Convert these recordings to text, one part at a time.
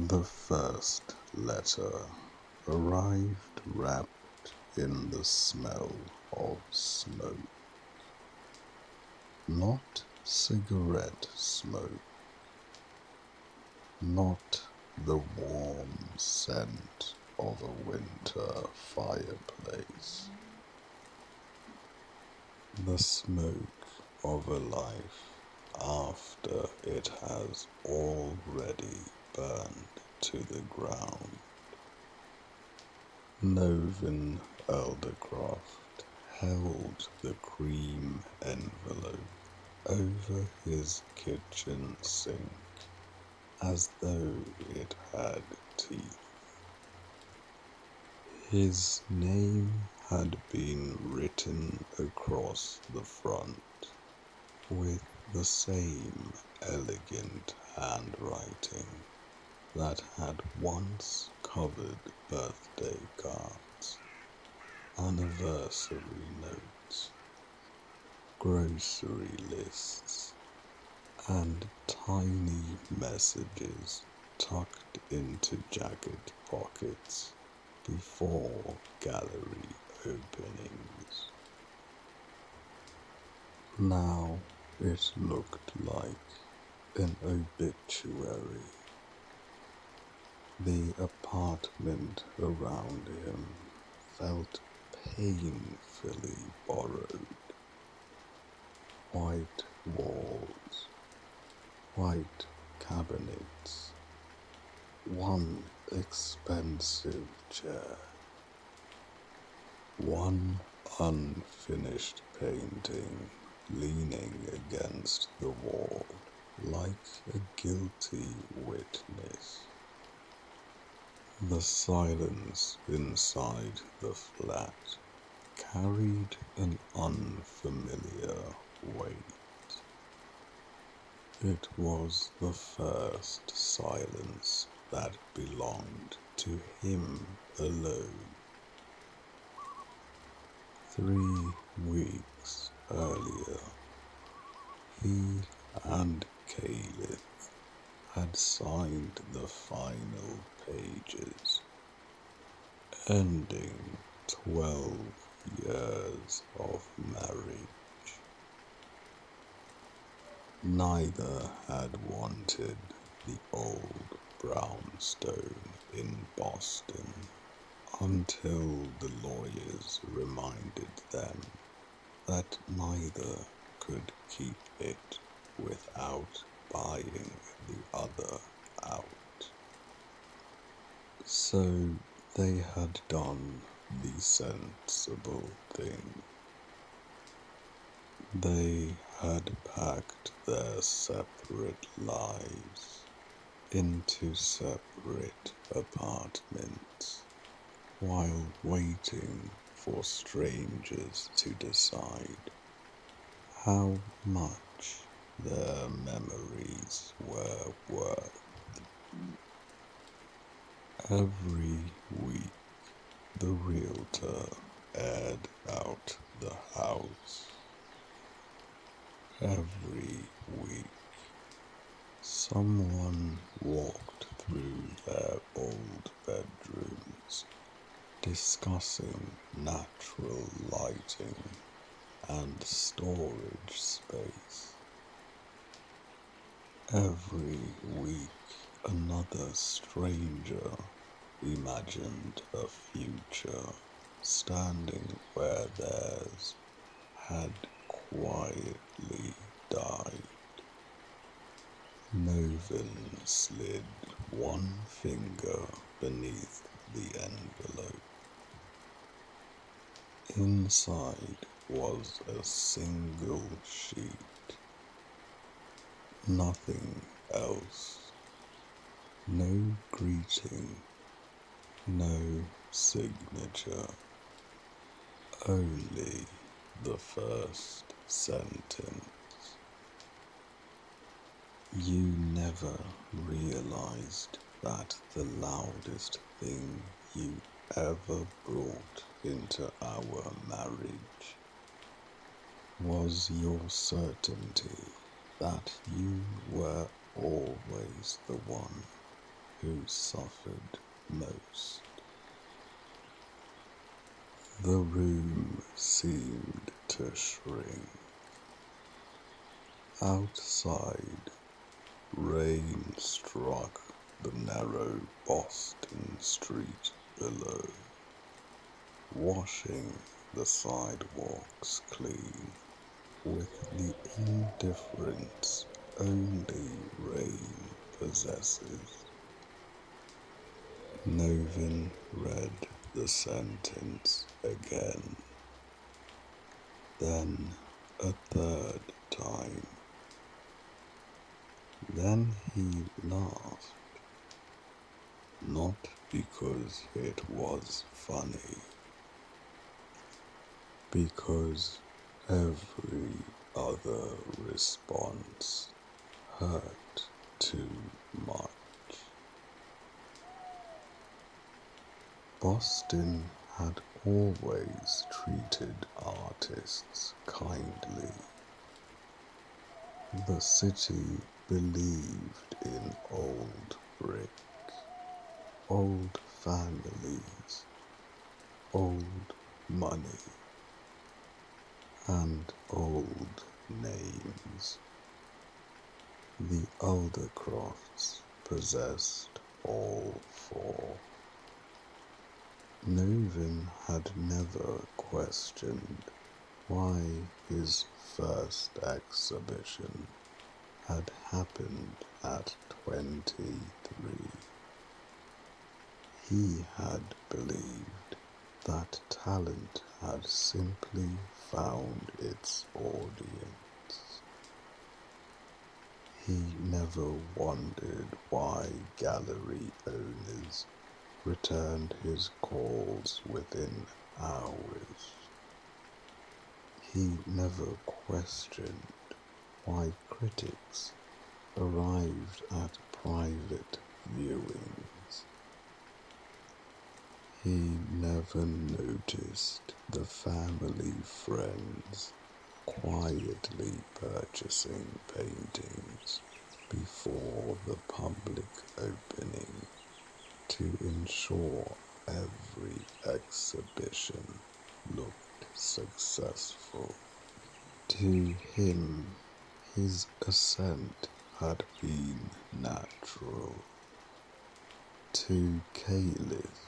The first letter arrived wrapped in the smell of smoke. Not cigarette smoke, not the warm scent of a winter fireplace. The smoke of a life after it has already burned to the ground. Noven held the cream envelope over his kitchen sink as though it had teeth. His name had been written across the front with the same elegant handwriting that had once covered birthday cards, anniversary notes, grocery lists, and tiny messages tucked into jacket pockets before gallery openings. Now it looked like an obituary. The apartment around him felt painfully borrowed. White walls, white cabinets, one expensive chair, one unfinished painting leaning against the wall like a guilty witness. The silence inside the flat carried an unfamiliar weight. It was the first silence that belonged to him alone. 3 weeks earlier, he and Caelithes had signed the final pages, ending 12 years of marriage. Neither had wanted the old brownstone in Boston until the lawyers reminded them that neither could keep it without buying the other out. So they had done the sensible thing. They had packed their separate lives into separate apartments while waiting for strangers to decide how much their memories were worth. Every week, the realtor aired out the house. Every week, someone walked through their old bedrooms, discussing natural lighting and storage space. Every week, another stranger imagined a future standing where theirs had quietly died. Novan slid one finger beneath the envelope. Inside was a single sheet. Nothing else. No greeting. No signature. Only the first sentence. You never realized that the loudest thing you ever brought into our marriage was your certainty that you were always the one who suffered most. The room seemed to shrink. Outside, rain struck the narrow Boston street below, washing the sidewalks clean with the indifference only rain possesses. Novan read the sentence again, then a third time. Then he laughed, not because it was funny, because every other response hurt too much. Boston had always treated artists kindly. The city believed in old brick, old families, old money, and old names. The Aldercrofts possessed all four. Novan had never questioned why his first exhibition had happened at 23. He had believed that talent had simply found its audience. He never wondered why gallery owners returned his calls within hours. He never questioned why critics arrived at private viewings. He never noticed the family friends quietly purchasing paintings before the public opening to ensure every exhibition looked successful. To him, his ascent had been natural. To Caelithes,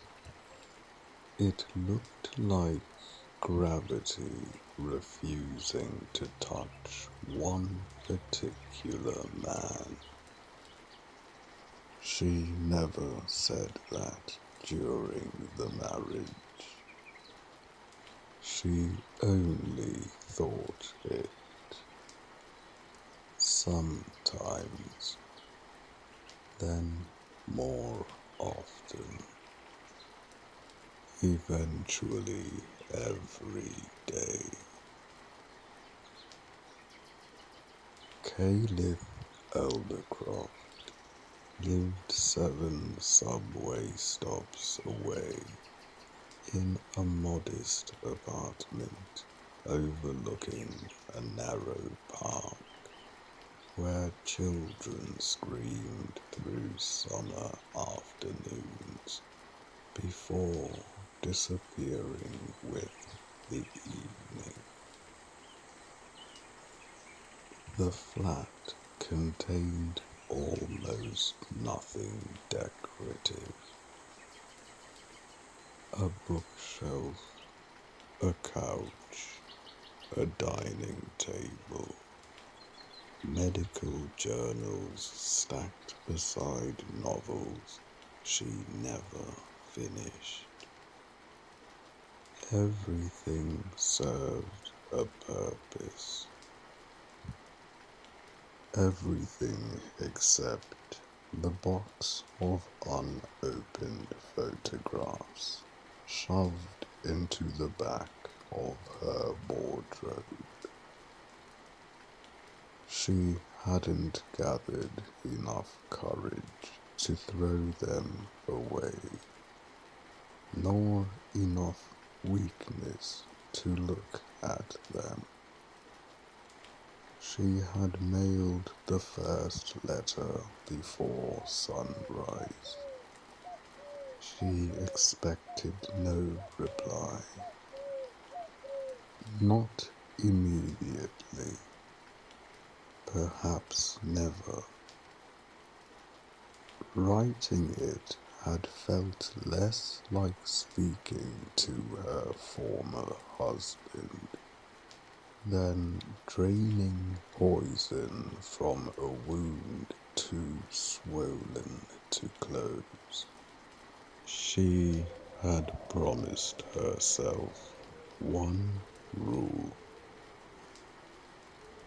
it looked like gravity refusing to touch one particular man. She never said that during the marriage. She only thought it. Sometimes, then more often. Eventually every day. Caelithes Aldercroft lived 7 subway stops away in a modest apartment overlooking a narrow park where children screamed through summer afternoons before disappearing with the evening. The flat contained almost nothing decorative. A bookshelf, a couch, a dining table, medical journals stacked beside novels she never finished. Everything served a purpose. Everything except the box of unopened photographs shoved into the back of her wardrobe. She hadn't gathered enough courage to throw them away, nor enough weakness to look at them. She had mailed the first letter before sunrise. She expected no reply, not immediately, perhaps never. Writing it had felt less like speaking to her former husband than draining poison from a wound too swollen to close. She had promised herself one rule.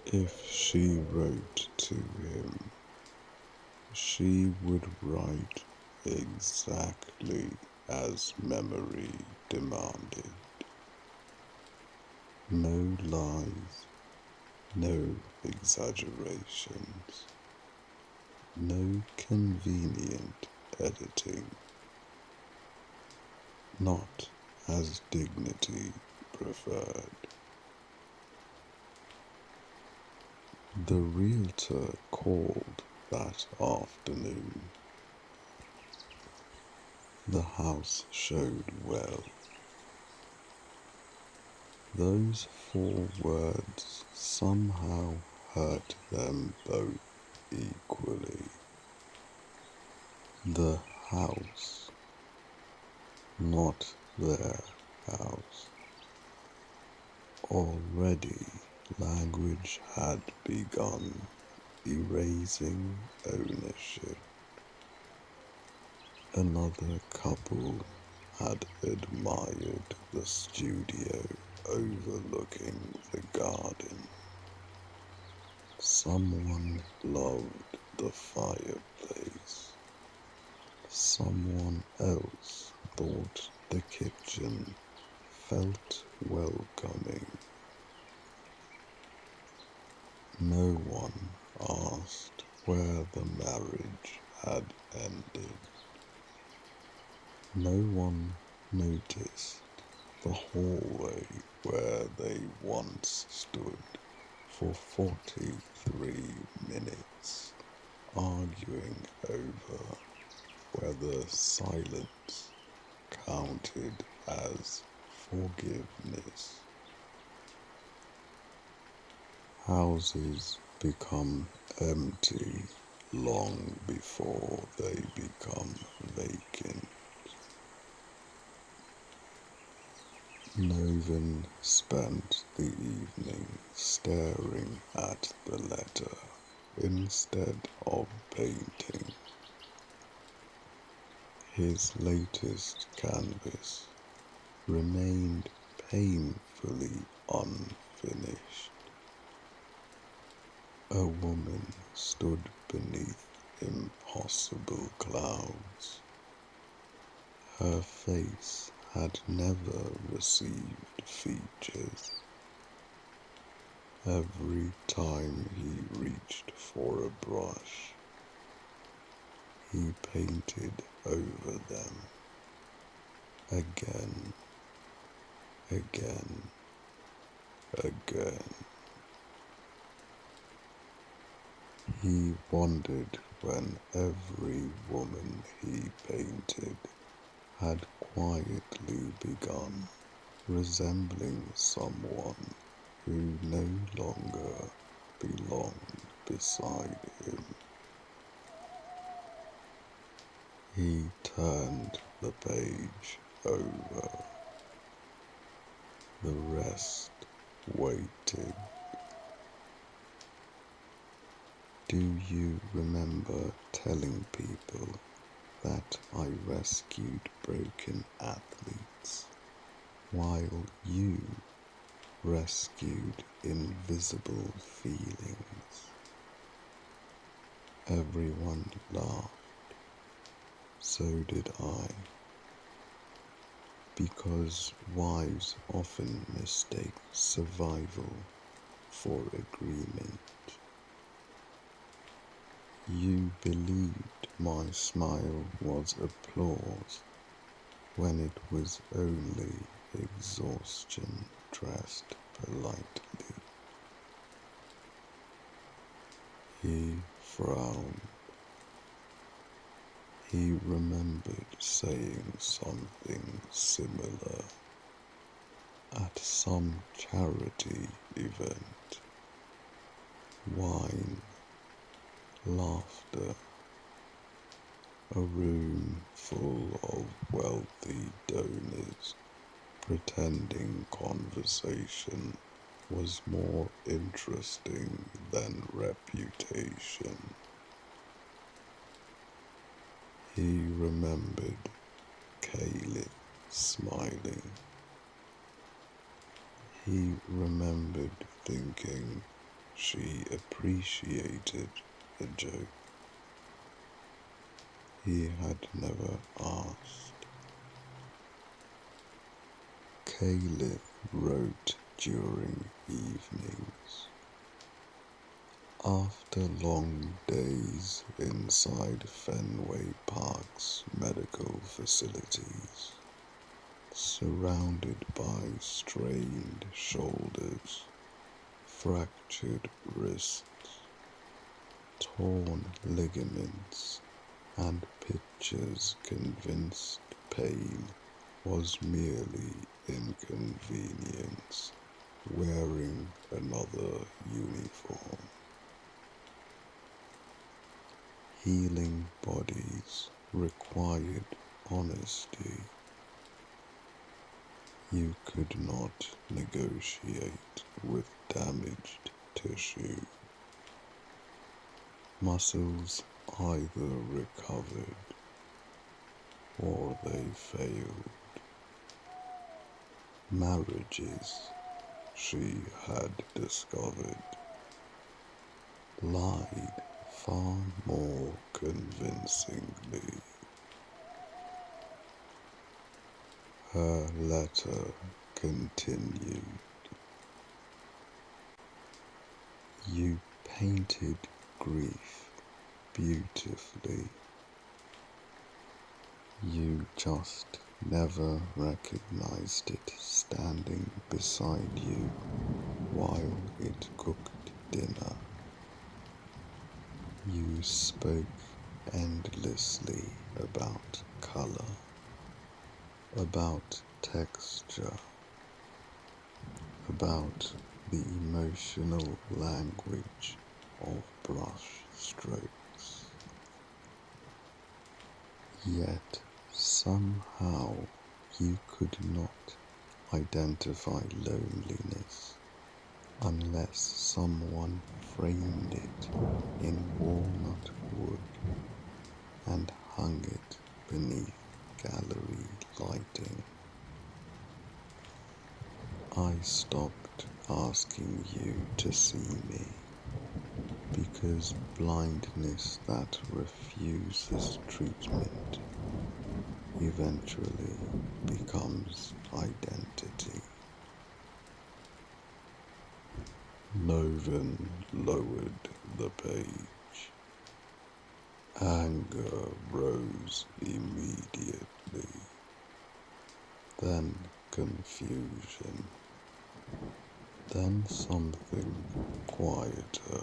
If she wrote to him, she would write exactly as memory demanded. No lies, no exaggerations, no convenient editing, not as dignity preferred. The realtor called that afternoon. The house showed well. Those 4 words somehow hurt them both equally. The house, not their house. Already language had begun erasing ownership. Another couple had admired the studio overlooking the garden. Someone loved the fireplace. Someone else thought the kitchen felt welcoming. No one asked where the marriage had ended. No one noticed the hallway where they once stood for 43 minutes, arguing over whether silence counted as forgiveness. Houses become empty long before they become vacant. Noven spent the evening staring at the letter instead of painting. His latest canvas remained painfully unfinished. A woman stood beneath impossible clouds. Her face had never received features. Every time he reached for a brush, he painted over them again, again, again. He wondered when every woman he painted had quietly begun resembling someone who no longer belonged beside him. He turned the page over. The rest waited. Do you remember telling people that I rescued broken athletes while you rescued invisible feelings? Everyone laughed. So did I. Because wives often mistake survival for agreement. You believed my smile was applause when it was only exhaustion dressed politely. He frowned. He remembered saying something similar at some charity event. Wine, laughter, a room full of wealthy donors pretending conversation was more interesting than reputation. He remembered Caelithe smiling. He remembered thinking she appreciated a joke. He had never asked. Caelithe wrote during evenings. After long days inside Fenway Park's medical facilities, surrounded by strained shoulders, fractured wrists, torn ligaments, and pictures convinced pain was merely inconvenience, wearing another uniform. Healing bodies required honesty. You could not negotiate with damaged tissue. Muscles either recovered or they failed. Marriages, she had discovered, lied far more convincingly. Her letter continued. You painted grief beautifully. You just never recognized it standing beside you while it cooked dinner. You spoke endlessly about color, about texture, about the emotional language of brush strokes. Yet somehow you could not identify loneliness unless someone framed it in walnut wood and hung it beneath gallery lighting. I stopped asking you to see me because blindness that refuses treatment eventually becomes identity. Novan lowered the page. Anger rose immediately, then confusion, then something quieter,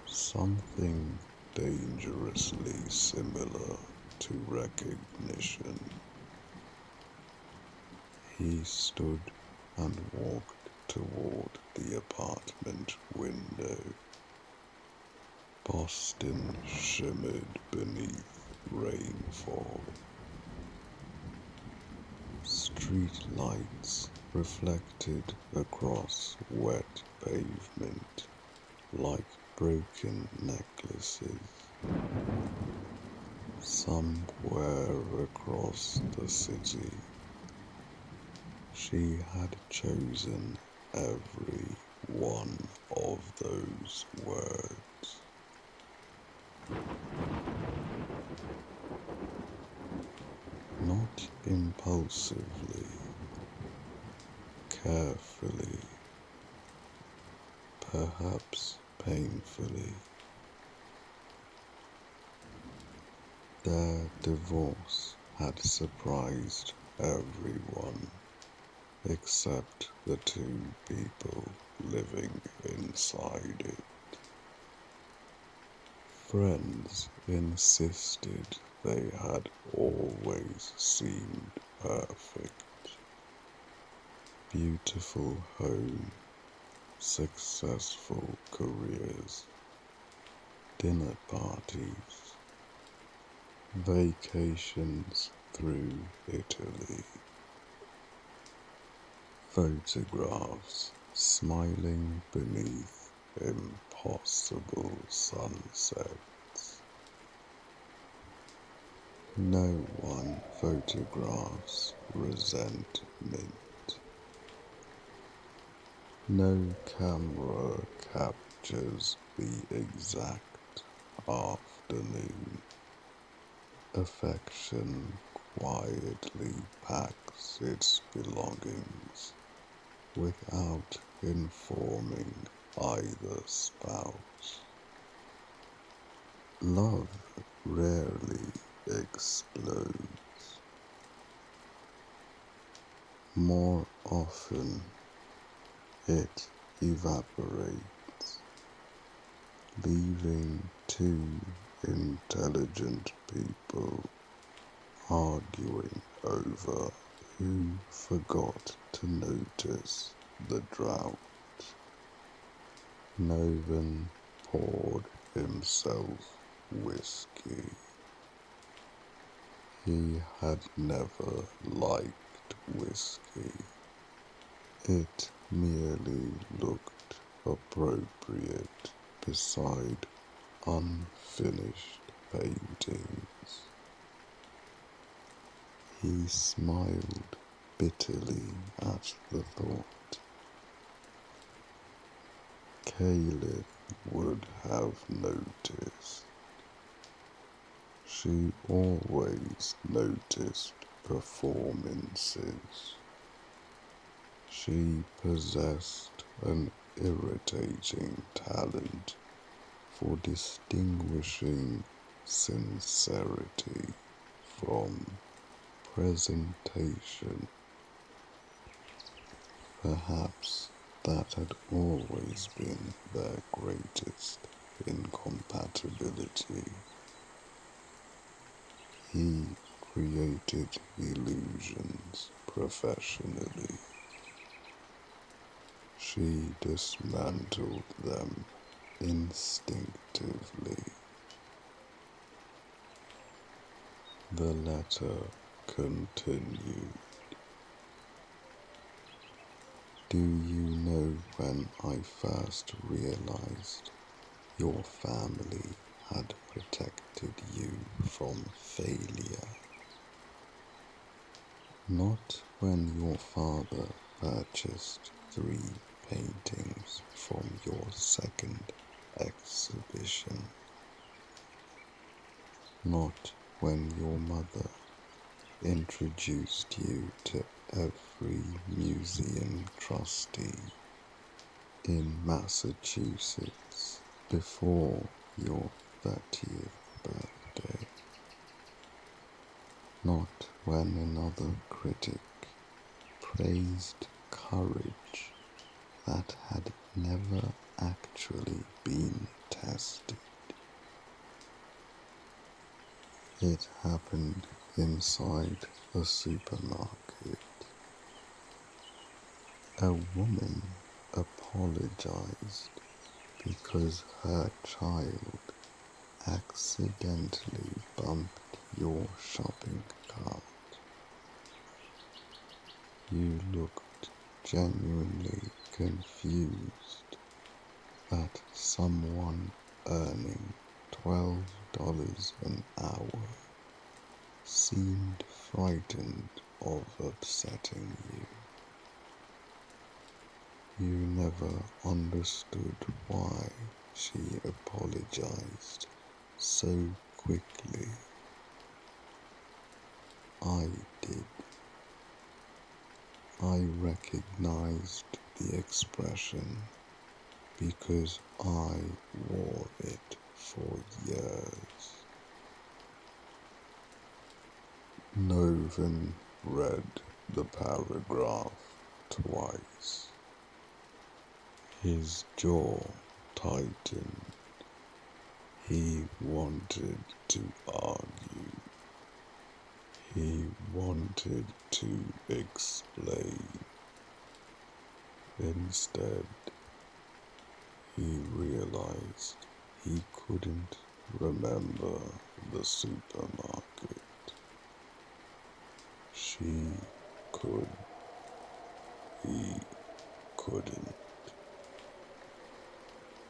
something dangerously similar to recognition. He stood and walked toward the apartment window. Boston shimmered beneath rainfall. Street lights reflected across wet pavement like broken necklaces. Somewhere across the city, she had chosen every one of those words. Not impulsively, carefully, perhaps painfully. Their divorce had surprised everyone except the two people living inside it. Friends insisted they had always seemed perfect. Beautiful home, successful careers, dinner parties, vacations through Italy, photographs smiling beneath impossible sunsets. No one photographs resentment. No camera captures the exact afternoon. Affection quietly packs its belongings without informing either spouse. Love rarely explodes. More often, it evaporates, leaving two intelligent people arguing over who forgot to notice the drought. Novan poured himself whiskey. He had never liked whiskey. It merely looked appropriate beside unfinished paintings. He smiled bitterly at the thought. Caelithe would have noticed. She always noticed performances. She possessed an irritating talent for distinguishing sincerity from presentation. Perhaps that had always been their greatest incompatibility. He created illusions professionally. She dismantled them instinctively. The letter continued. Do you know when I first realized your family had protected you from failure? Not when your father purchased 3 paintings from your second exhibition. Not when your mother introduced you to every museum trustee in Massachusetts before your 30th birthday. Not when another critic praised courage that had never actually been tested. It happened inside a supermarket. A woman apologized because her child accidentally bumped your shopping cart. You looked genuinely confused that someone earning $12 an hour seemed frightened of upsetting you. You never understood why she apologized so quickly. I did. I recognized the expression because I wore it for years. Noven read the paragraph twice. His jaw tightened. He wanted to argue. He wanted to explain. Instead, he realized he couldn't remember the supermarket. She could. He couldn't.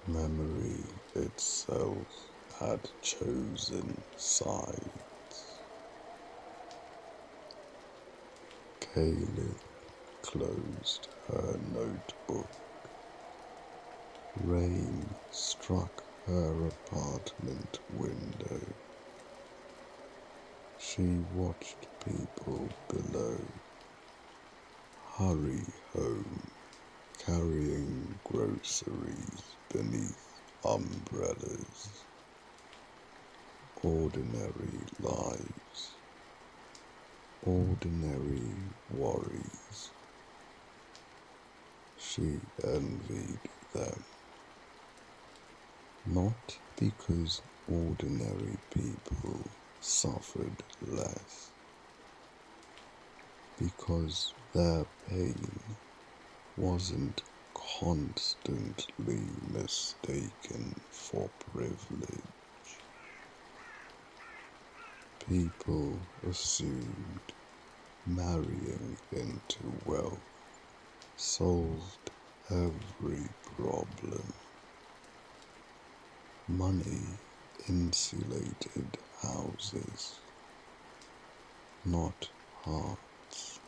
Memory itself had chosen sides. Caelithe closed her notebook. Rain struck her apartment window. She watched people below hurry home, carrying groceries beneath umbrellas. Ordinary lives, ordinary worries. She envied them. Not because ordinary people suffered less, because their pain wasn't constantly mistaken for privilege. People assumed marrying into wealth solved every problem. Money insulated houses, not hearts.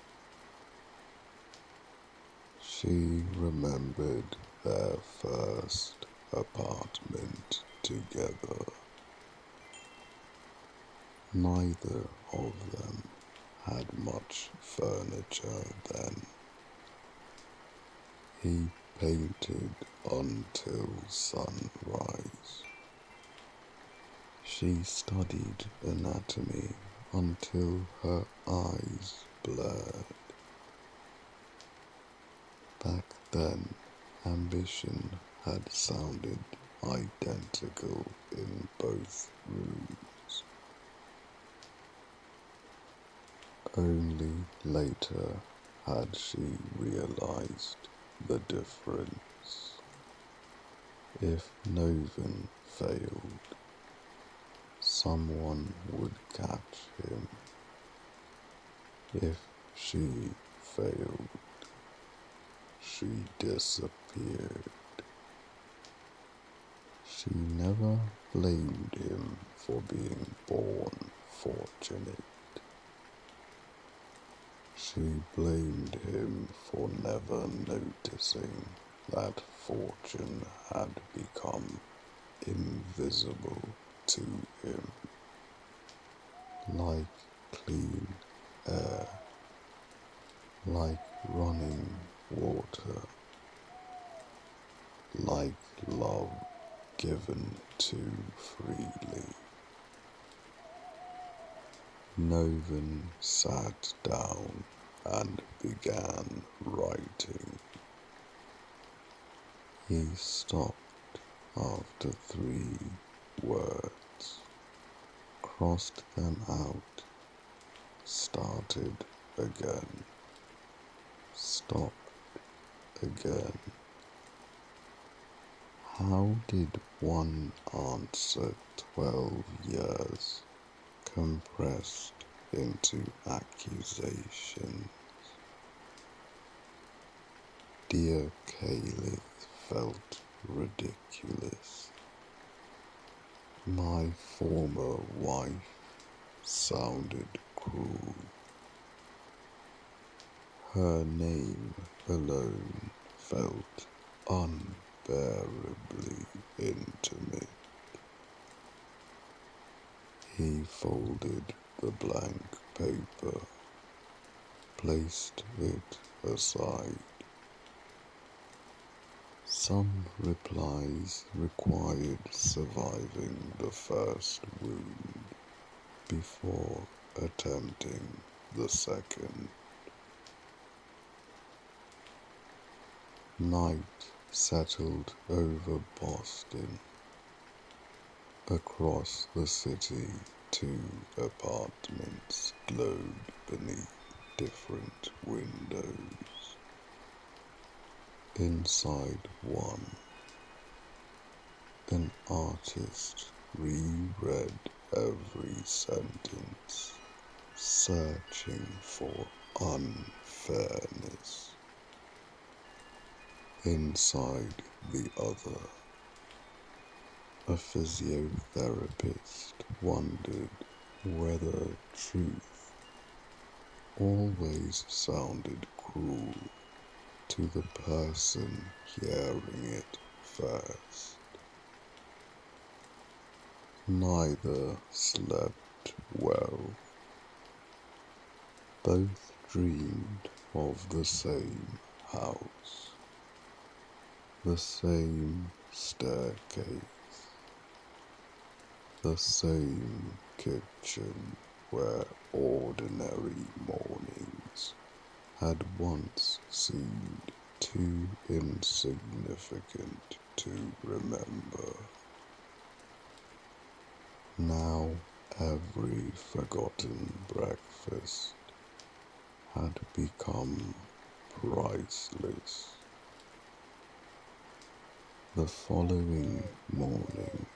She remembered their first apartment together. Neither of them had much furniture then. He painted until sunrise. She studied anatomy until her eyes blurred. Back then, ambition had sounded identical in both rooms. Only later had she realized the difference. If Novan failed, someone would catch him. If she failed, she disappeared. She never blamed him for being born fortunate. She blamed him for never noticing that fortune had become invisible to him, like clean air, like running water, like love given too freely. Novan sat down and began writing. He stopped after 3 words, crossed them out, started again, stopped again. How did one answer 12 years compressed into accusations? Dear Caelithe felt ridiculous. My former wife sounded cruel. Her name alone felt unbearably intimate. He folded the blank paper, placed it aside. Some replies required surviving the first wound before attempting the second. Night settled over Boston. Across the city, 2 apartments glowed beneath different windows. Inside one, an artist reread every sentence, searching for unfairness. Inside the other, a physiotherapist wondered whether truth always sounded cruel to the person hearing it first. Neither slept well. Both dreamed of the same house, the same staircase, the same kitchen where ordinary mornings had once seemed too insignificant to remember. Now every forgotten breakfast had become priceless. The following morning,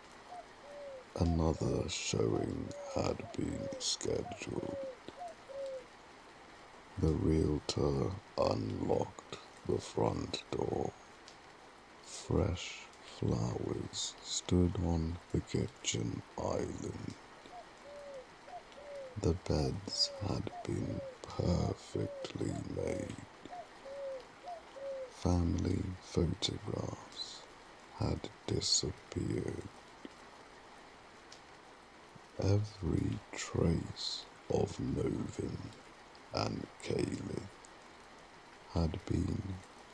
another showing had been scheduled. The realtor unlocked the front door. Fresh flowers stood on the kitchen island. The beds had been perfectly made. Family photographs had disappeared. Every trace of Noven and Caelithe had been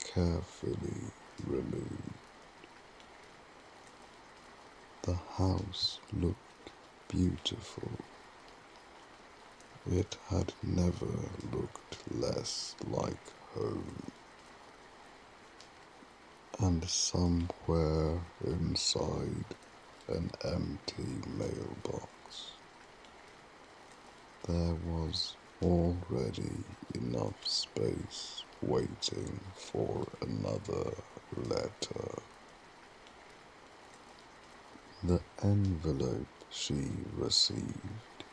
carefully removed. The house looked beautiful. It had never looked less like home. And somewhere inside an empty mailbox, there was already enough space waiting for another letter. The envelope she received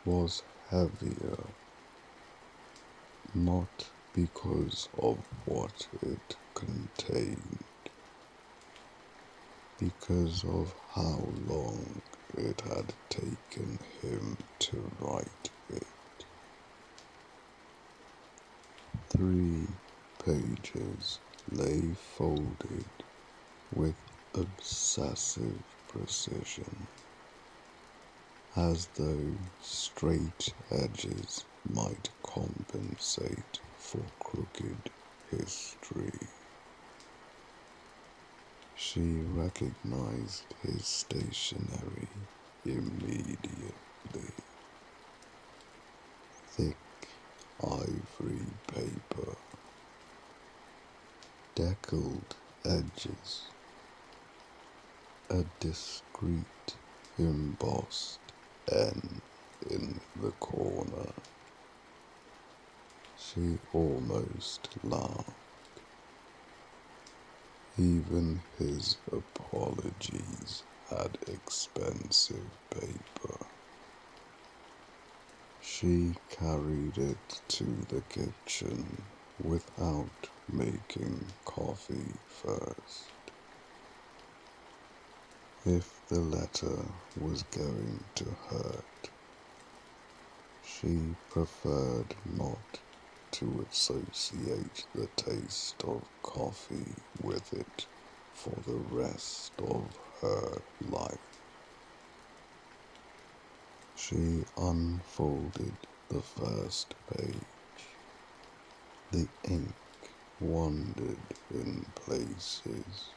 was heavier, not because of what it contained, because of how long it had taken him to write it. 3 pages lay folded with obsessive precision, as though straight edges might compensate for crooked history. She recognized his stationery immediately. Thick ivory paper, deckled edges, a discreet embossed N in the corner. She almost laughed. Even his apologies had expensive paper. She carried it to the kitchen without making coffee first. If the letter was going to hurt, she preferred not to associate the taste of coffee with it for the rest of her life. She unfolded the first page. The ink wandered in places.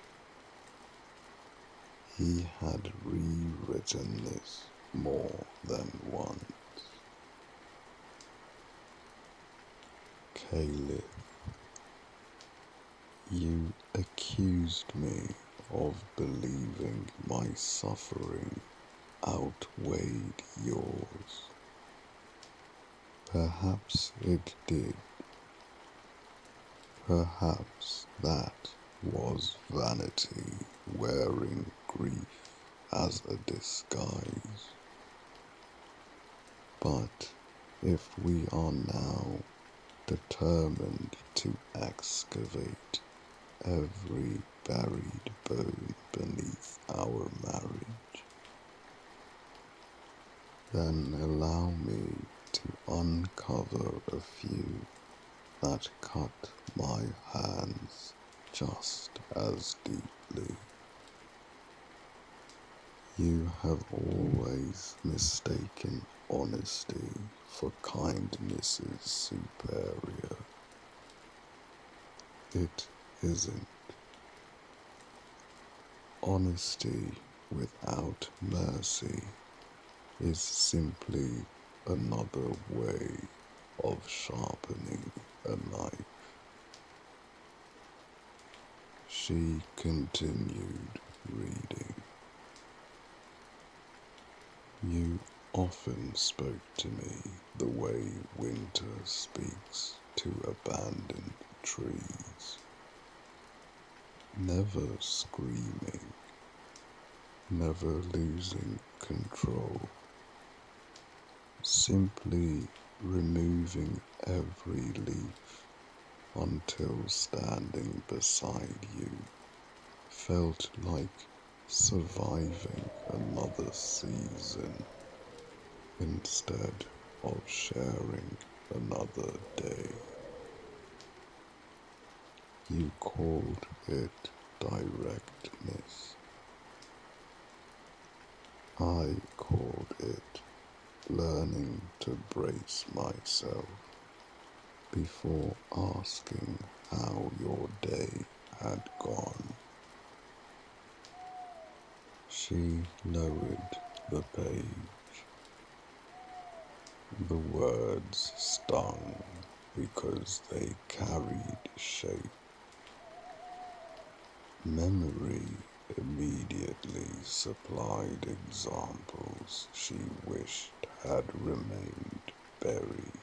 He had rewritten this more than once. Caelithe, you accused me of believing my suffering outweighed yours. Perhaps it did. Perhaps that was vanity wearing grief as a disguise. But if we are now determined to excavate every buried bone beneath our marriage, then allow me to uncover a few that cut my hands just as deeply. You have always mistaken honesty for kindness's superior. It isn't. Honesty without mercy is simply another way of sharpening a knife. She continued reading. You often spoke to me the way winter speaks to abandoned trees, never screaming, never losing control, simply removing every leaf until standing beside you felt like surviving another season instead of sharing another day. You called it directness. I called it learning to brace myself before asking how your day had gone. She lowered the page. The words stung because they carried shape. Memory immediately supplied examples she wished had remained buried.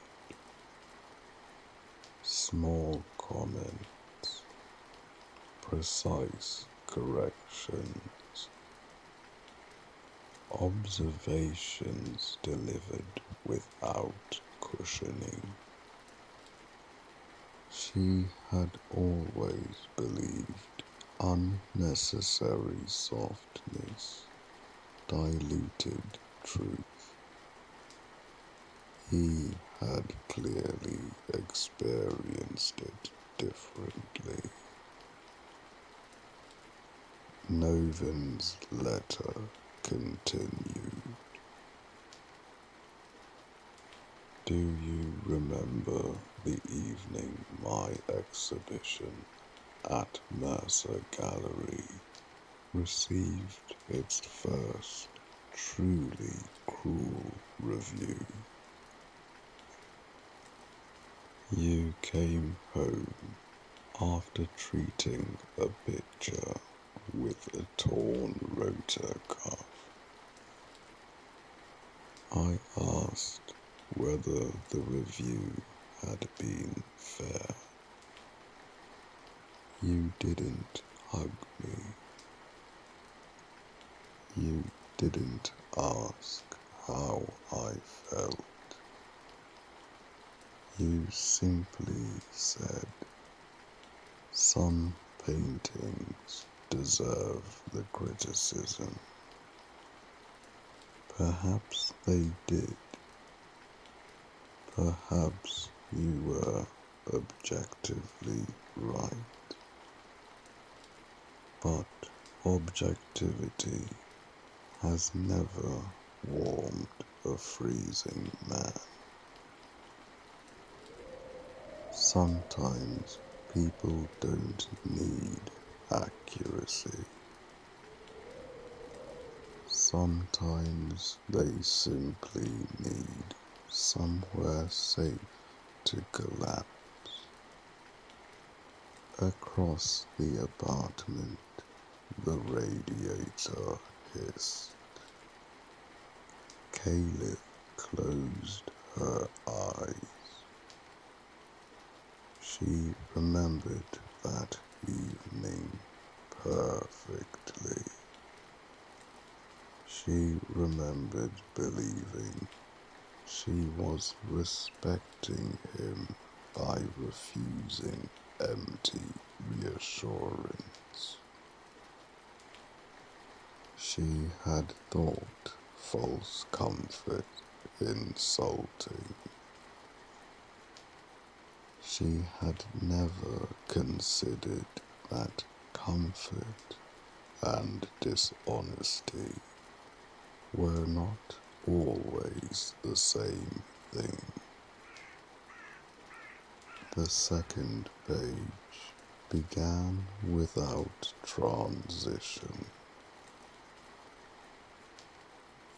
Small comments, precise corrections, observations delivered without cushioning. She had always believed unnecessary softness diluted truth. He had clearly experienced it differently. Noven's letter continued. Do you remember the evening my exhibition at Mercer Gallery received its first truly cruel review? You came home after treating a picture with a torn rotor cuff. I asked whether the review had been fair. You didn't hug me. You didn't ask how I felt. You simply said, some paintings deserve the criticism. Perhaps they did. Perhaps you were objectively right. But objectivity has never warmed a freezing man. Sometimes people don't need accuracy. Sometimes they simply need somewhere safe to collapse. Across the apartment, the radiator hissed. Caelithe closed her eyes. She remembered that evening perfectly. She remembered believing she was respecting him by refusing empty reassurance. She had thought false comfort insulting. She had never considered that comfort and dishonesty were not always the same thing. The second page began without transition.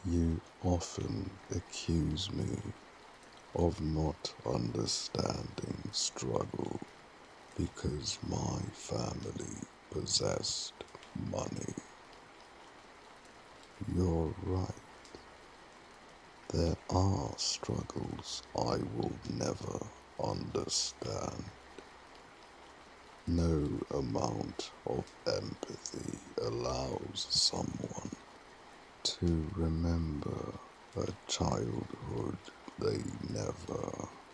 You often accuse me of not understanding struggle because my family possessed money. You're right. There are struggles I will never understand. No amount of empathy allows someone to remember a childhood they never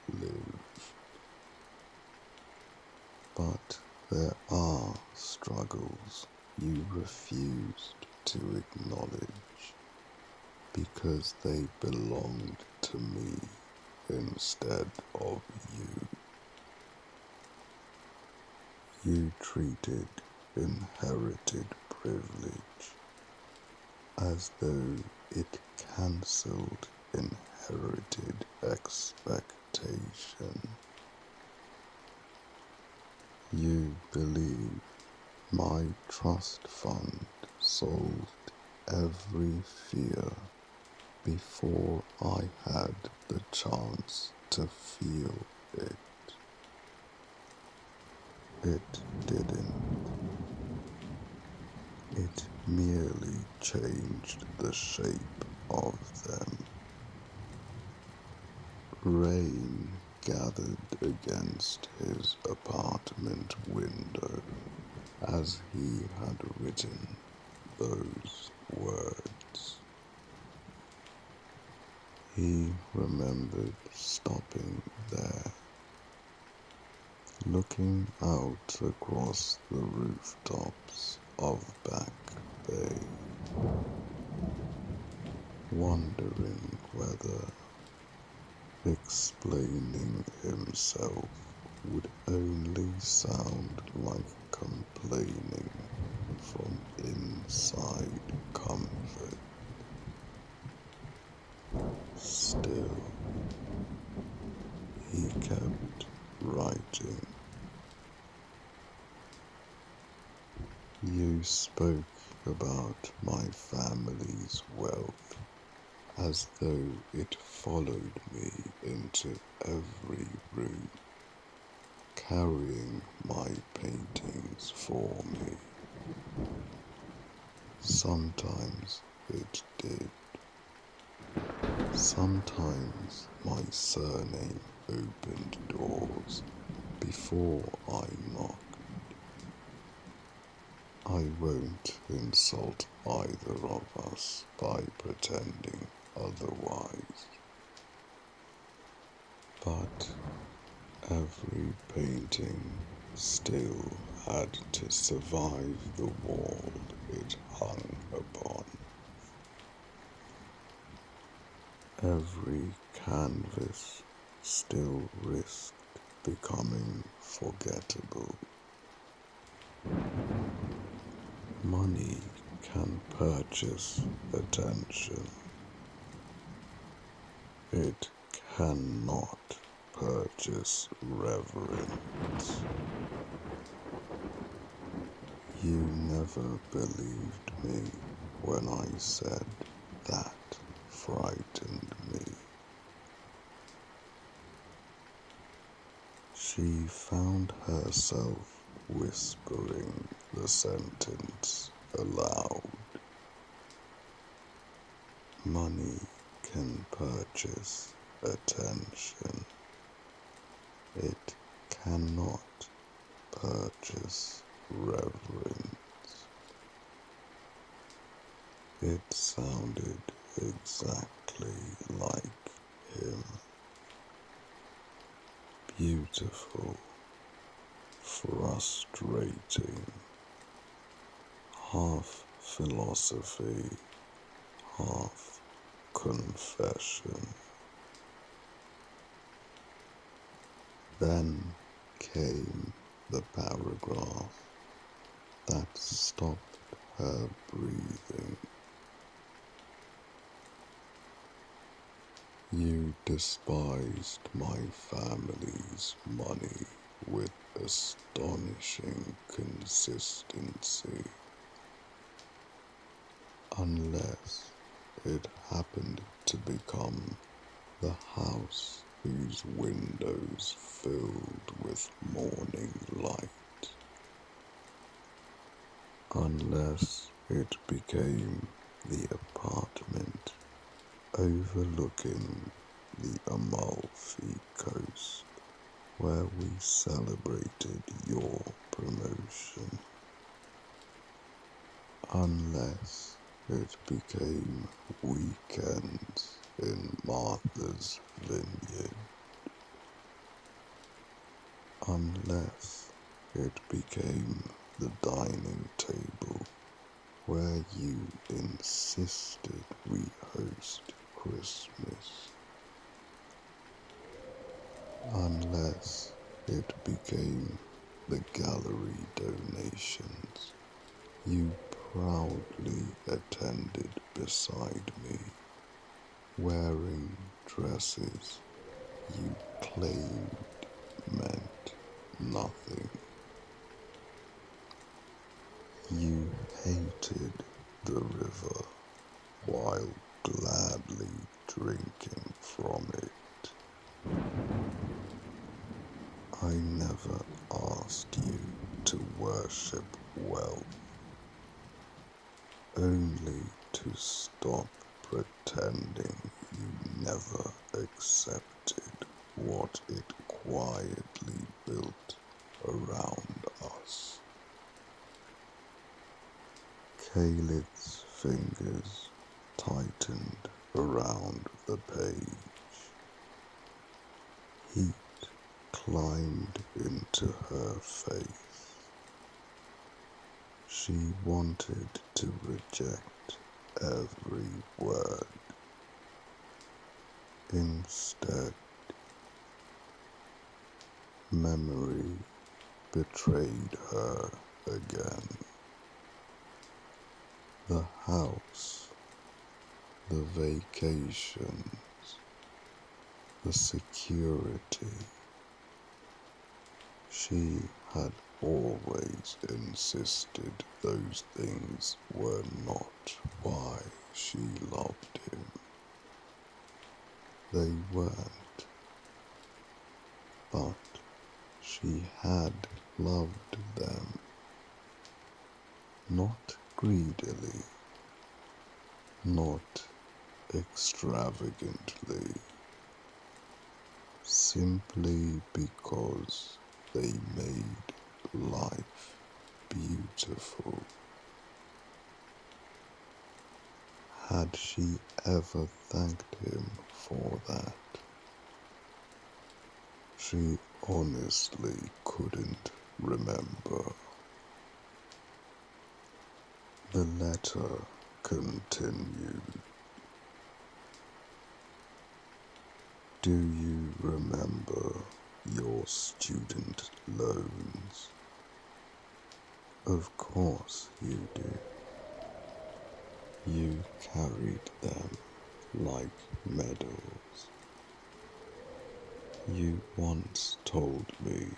lived. But there are struggles you refused to acknowledge because they belonged to me instead of you. You treated inherited privilege as though it cancelled inherited expectation. You believe my trust fund solved every fear before I had the chance to feel it. It didn't. It merely changed the shape of them. Rain gathered against his apartment window as he had written those words. He remembered stopping there, looking out across the rooftops of Back Bay, wondering whether explaining himself would only sound like complaining from inside comfort. Still, he kept writing. You spoke about my family's wealth as though it followed me into every room, carrying my paintings for me. Sometimes it did. Sometimes my surname opened doors before I knocked. I won't insult either of us by pretending otherwise. But every painting still had to survive the wall it hung upon. Every canvas still risked becoming forgettable. Money can purchase attention. It cannot purchase reverence. You never believed me when I said that frightened me. She found herself whispering the sentence aloud. Money can purchase attention. It cannot purchase reverence. It sounded exactly like him. Beautiful, frustrating, half philosophy, half confession. Then came the paragraph that stopped her breathing. You despised my family's money with astonishing consistency, unless it happened to become the house whose windows filled with morning light, unless it became the apartment overlooking the Amalfi Coast, where we celebrated your promotion, unless it became weekends in Martha's Vineyard, unless it became the dining table where you insisted we host Christmas, unless it became the gallery donations you proudly attended beside me, wearing dresses you claimed meant nothing. You hated the river while gladly drinking from it. I never asked you to worship wealth, only to stop pretending you never accepted what it quietly built around us. Caelith's fingers tightened around the page. Heat climbed into her face. She wanted to reject every word. Instead, memory betrayed her again. The house, the vacations, the security. She had always insisted those things were not why she loved him. They weren't, but she had loved them, not greedily, not extravagantly, simply because they made life beautiful. Had she ever thanked him for that? She honestly couldn't remember. The letter continued. Do you remember your student loans? Of course you do. You carried them like medals. You once told me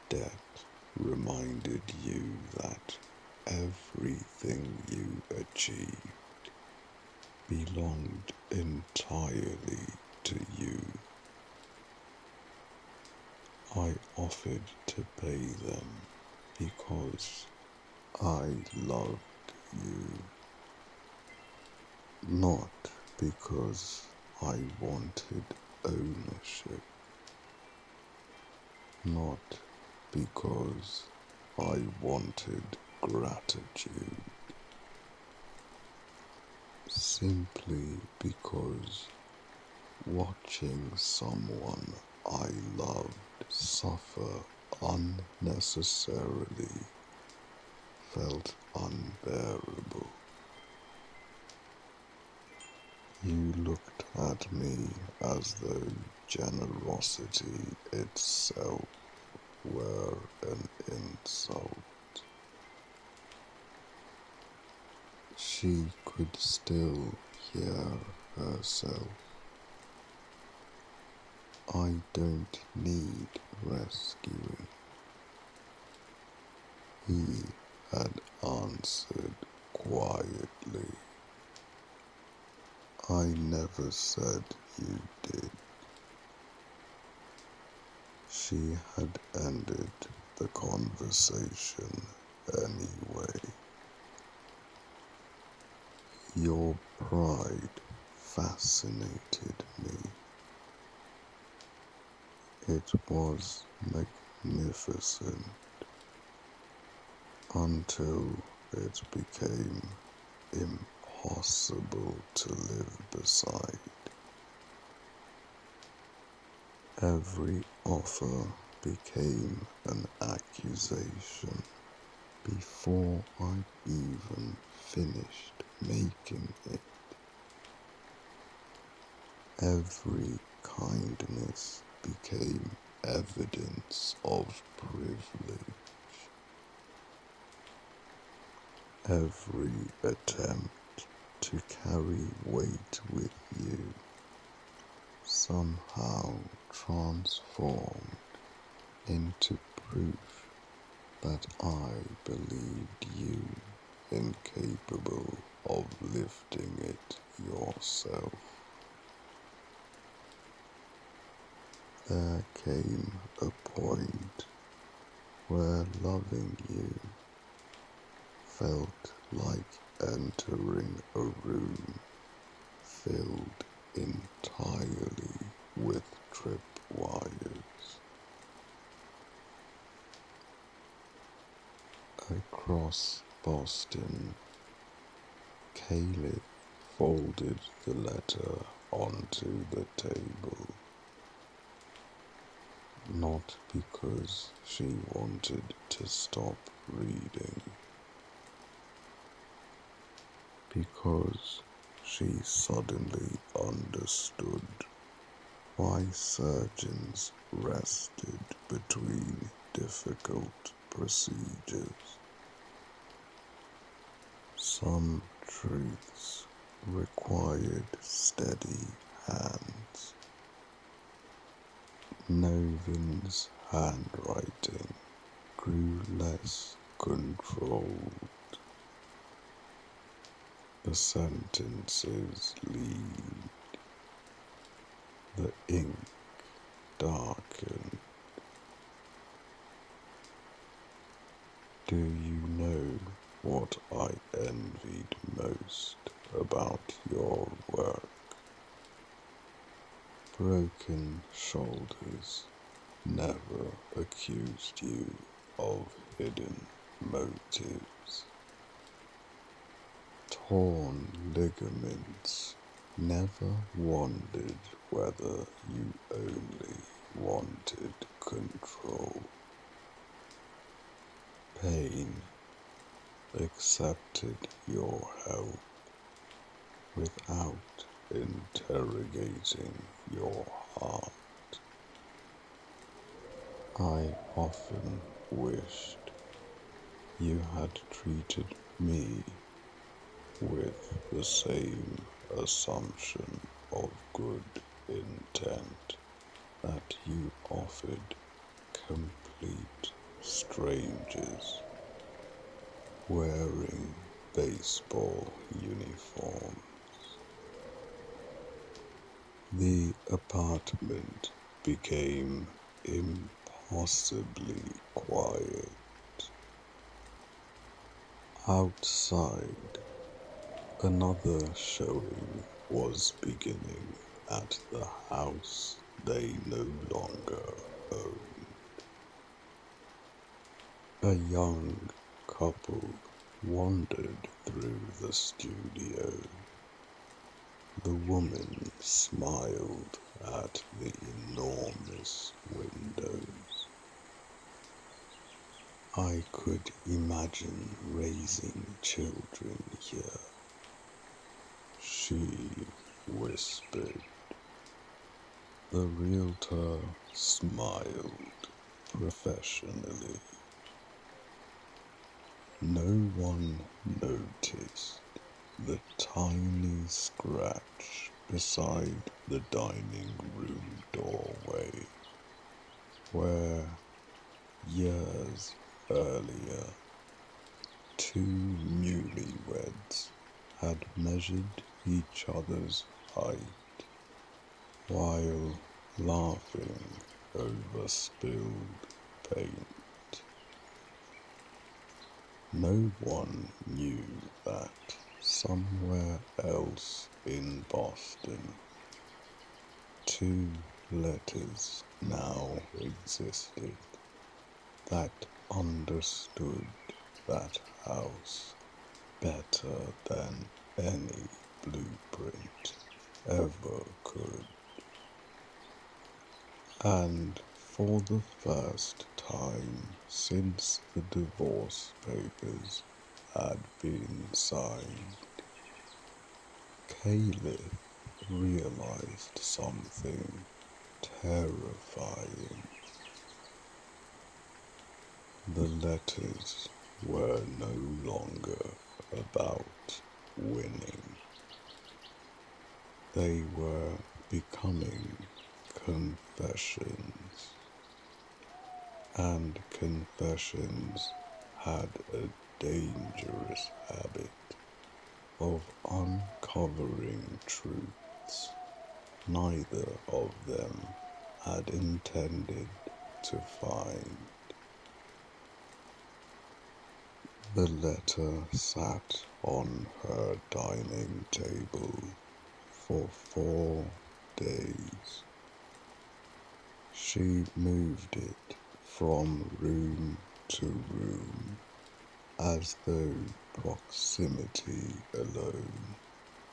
debt reminded you that everything you achieved belonged entirely to you. I offered to pay them because I loved you, not because I wanted ownership, not because I wanted gratitude, simply because watching someone I loved suffer unnecessarily felt unbearable. You looked at me as though generosity itself were an insult. She could still hear herself. I don't need rescuing, he had answered quietly. I never said you did. She had ended the conversation anyway. Your pride fascinated me. It was magnificent until it became impossible to live beside. Every offer became an accusation before I'd even finished making it. Every kindness became evidence of privilege. Every attempt to carry weight with you somehow transformed into proof that I believed you incapable of lifting it yourself. There came a point where loving you felt like entering a room filled entirely with tripwires. Across Boston, Caelithes folded the letter onto the table, not because she wanted to stop reading, because she suddenly understood why surgeons rested between difficult procedures. Some truths required steady hands. Noven's handwriting grew less controlled. The sentences leaned, the ink darkened. Do you know what I envied most about your work? Broken shoulders never accused you of hidden motives. Torn ligaments never wondered whether you only wanted control. Pain accepted your help without interrogating your heart. I often wished you had treated me with the same assumption of good intent that you offered complete strangers wearing baseball uniforms. The apartment became impossibly quiet. Outside, another showing was beginning. at the house they no longer own. A young couple wandered through the studio. The woman smiled at the enormous windows. I could imagine raising children here, she whispered. The realtor smiled professionally. No one noticed the tiny scratch beside the dining room doorway, where years earlier 2 newlyweds had measured each other's height while laughing over spilled paint. No one knew that somewhere else in Boston, 2 letters now existed that understood that house better than any blueprint ever could. And for the first time since the divorce papers had been signed, Caelithe realized something terrifying. The letters were no longer about winning. They were becoming confessions, and confessions had a dangerous habit of uncovering truths neither of them had intended to find. The letter sat on her dining table for 4 days. She moved it from room to room as though proximity alone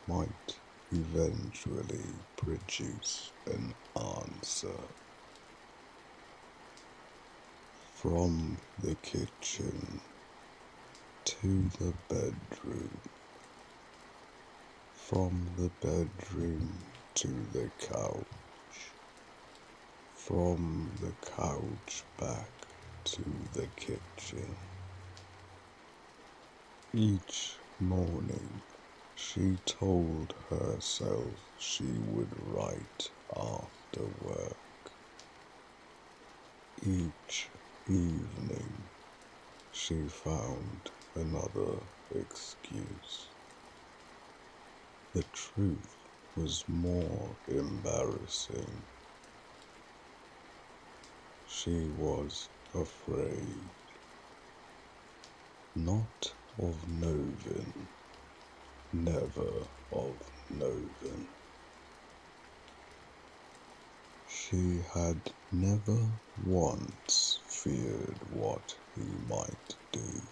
might eventually produce an answer. From the kitchen to the bedroom, from the bedroom to the couch, from the couch back to the kitchen. Each morning she told herself she would write after work. Each evening she found another excuse. The truth was more embarrassing. She was afraid, not of Novan, never of Novan. She had never once feared what he might do.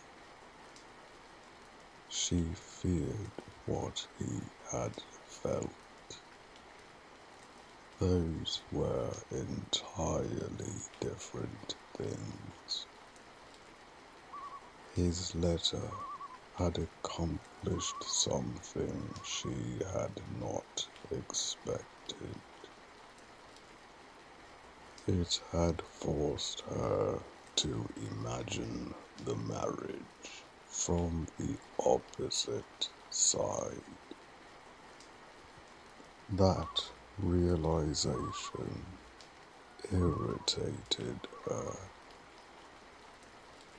She feared what he had felt. Those were entirely different things. His letter had accomplished something she had not expected. It had forced her to imagine the marriage from the opposite side. That realization irritated her.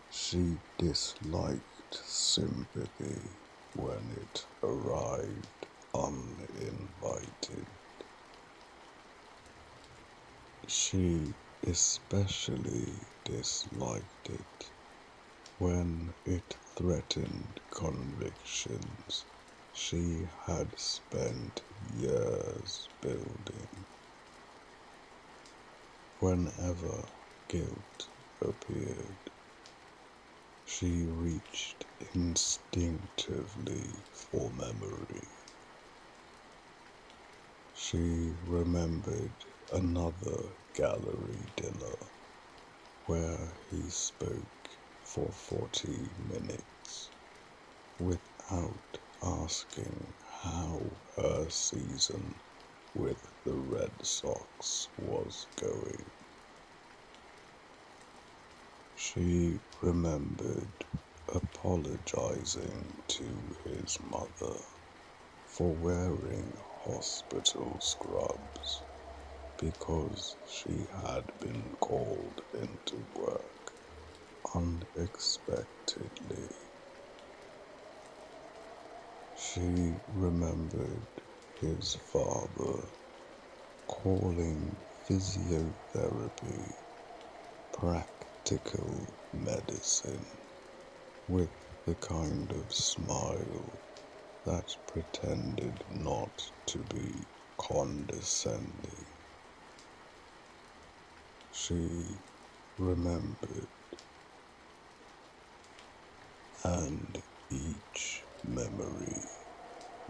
She disliked sympathy when it arrived uninvited. She especially disliked it when it threatened convictions she had spent years building. Whenever guilt appeared, she reached instinctively for memory. She remembered another gallery dinner where he spoke for 40 minutes without asking how her season with the Red Sox was going. She remembered apologizing to his mother for wearing hospital scrubs because she had been called into work unexpectedly. She remembered his father calling physiotherapy practical medicine with the kind of smile that pretended not to be condescending. She remembered, and each memory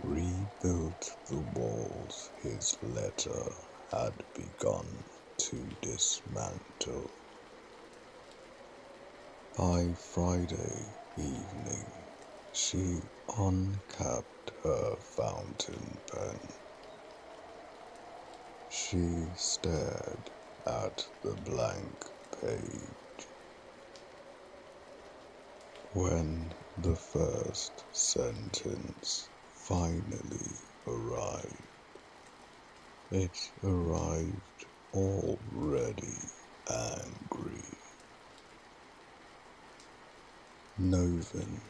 rebuilt the walls his letter had begun to dismantle. By Friday evening, she uncapped her fountain pen. She stared at the blank page. When the first sentence finally arrived, it arrived already angry. Noven,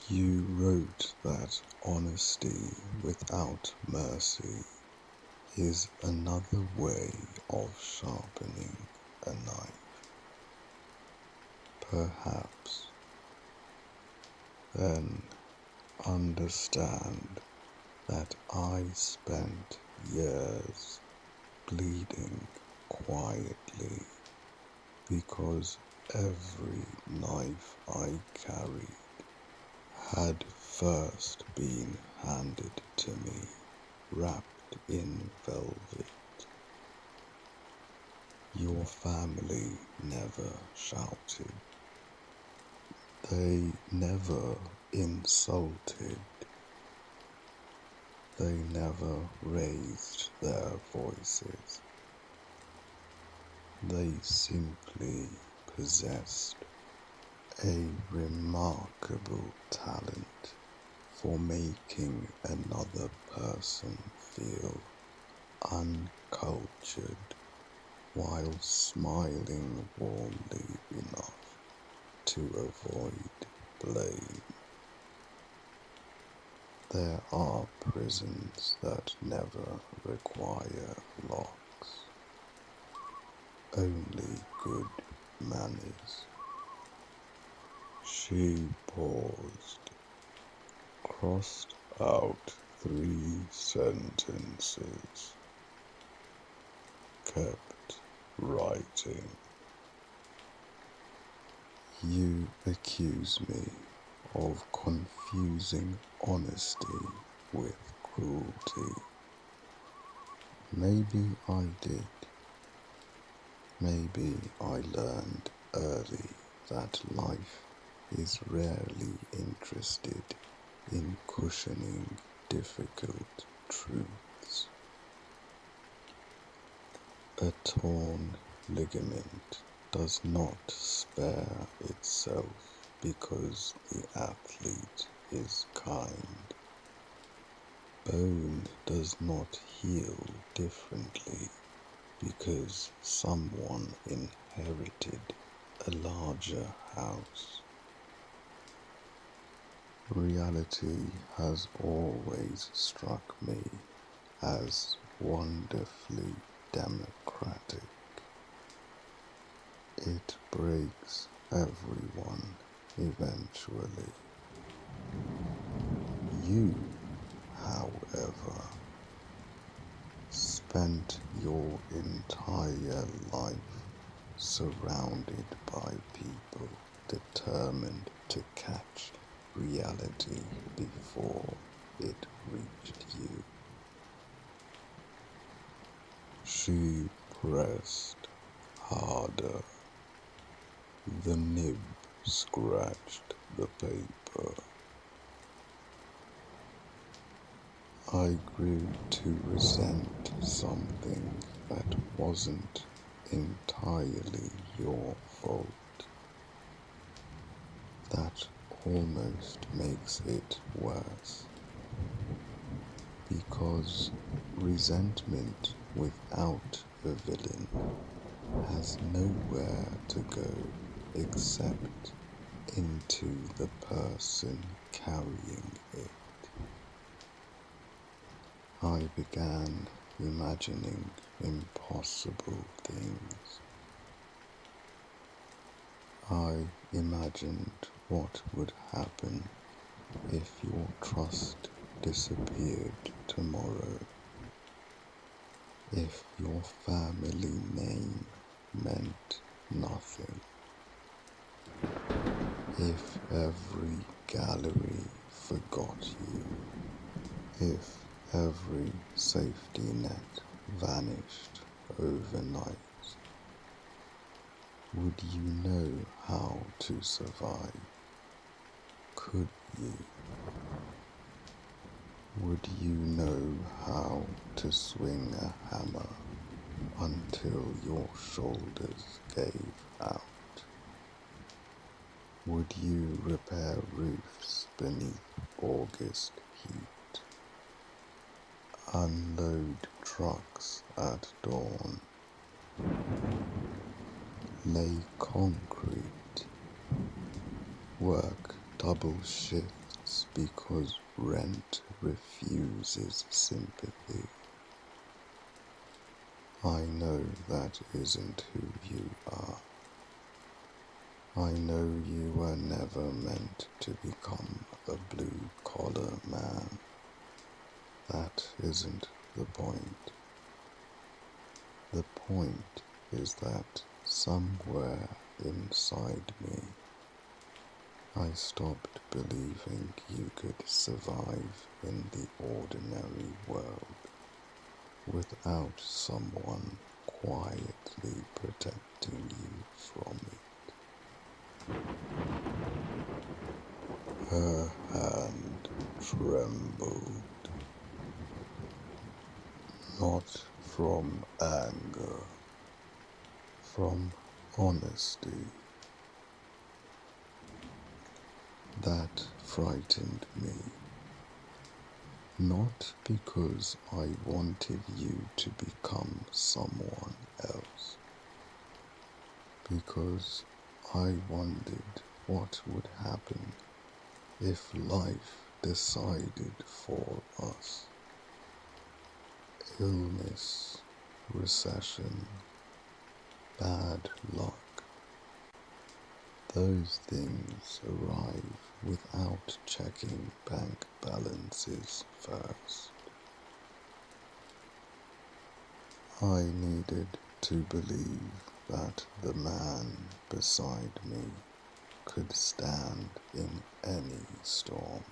you wrote that honesty without mercy is another way of sharpening a knife. Perhaps. Then understand that I spent years bleeding quietly because every knife I carried had first been handed to me wrapped in velvet. Your family never shouted. They never insulted. They never raised their voices. They simply possessed a remarkable talent for making another person feel uncultured while smiling warmly enough to avoid blame. There are prisons that never require locks, only good manners. She paused, crossed out 3 sentences, kept writing. You accuse me of confusing honesty with cruelty. Maybe I did. Maybe I learned early that life is rarely interested in cushioning difficult truths. A torn ligament does not spare itself because the athlete is kind. Bone does not heal differently because someone inherited a larger house. Reality has always struck me as wonderfully democratic. It breaks everyone eventually. You, however, spent your entire life surrounded by people determined to catch reality before it reached you. She pressed harder. The nib scratched the paper. I grew to resent something that wasn't entirely your fault. That almost makes it worse, because resentment without a villain has nowhere to go except into the person carrying it. I began imagining impossible things. I imagined what would happen if your trust disappeared tomorrow, if your family name meant nothing, if every gallery forgot you, if every safety net vanished overnight. Would you know how to survive? Could you? Would you know how to swing a hammer until your shoulders gave out? Would you repair roofs beneath August heat? Unload trucks at dawn? Lay concrete? Work double shifts because rent refuses sympathy? I know that isn't who you are. I know you were never meant to become a blue-collar man. That isn't the point. The point is that somewhere inside me, I stopped believing you could survive in the ordinary world without someone quietly protecting you from it. Her hand trembled, not from anger, from honesty. That frightened me, not because I wanted you to become someone else, because I wondered what would happen if life decided for us. Illness, recession, bad luck. Those things arrive without checking bank balances first. I needed to believe that the man beside me could stand in any storm.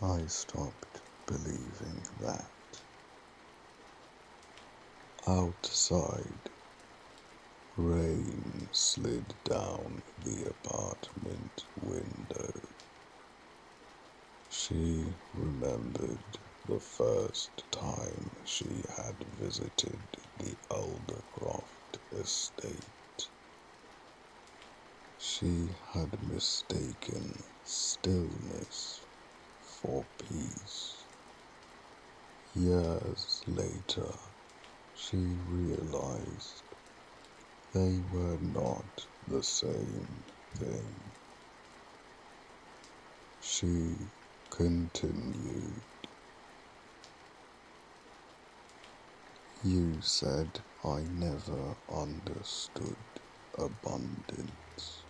I stopped believing that. Outside, rain slid down the apartment window. She remembered the first time she had visited the Aldercroft estate. She had mistaken stillness for peace. Years later, she realized they were not the same thing. She continued. You said I never understood abundance.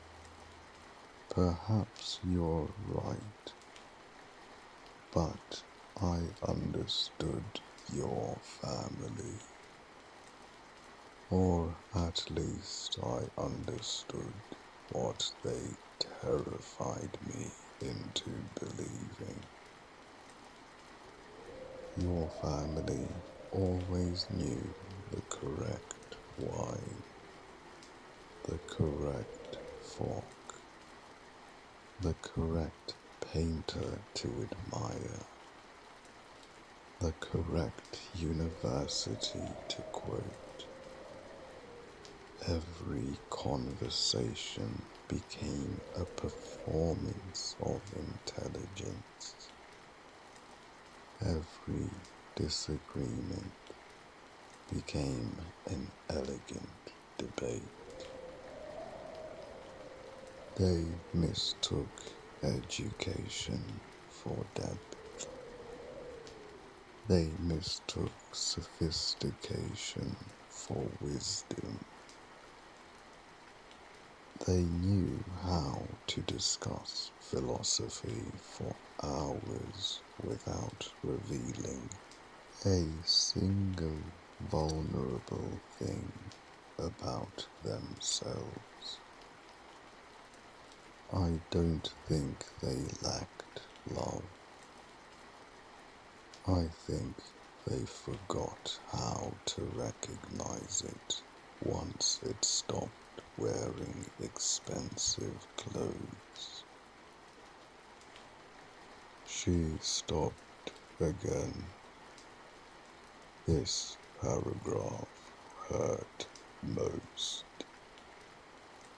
Perhaps you're right. but I understood your family. Or at least I understood what they terrified me into believing. Your family always knew the correct wine, the correct fork, the correct painter to admire, the correct university to quote. Every conversation became a performance of intelligence. Every disagreement became an elegant debate. They mistook education for depth. They mistook sophistication for wisdom. They knew how to discuss philosophy for hours without revealing a single vulnerable thing about themselves. I don't think they lacked love. I think they forgot how to recognize it once it stopped wearing expensive clothes. She stopped again. This paragraph hurt most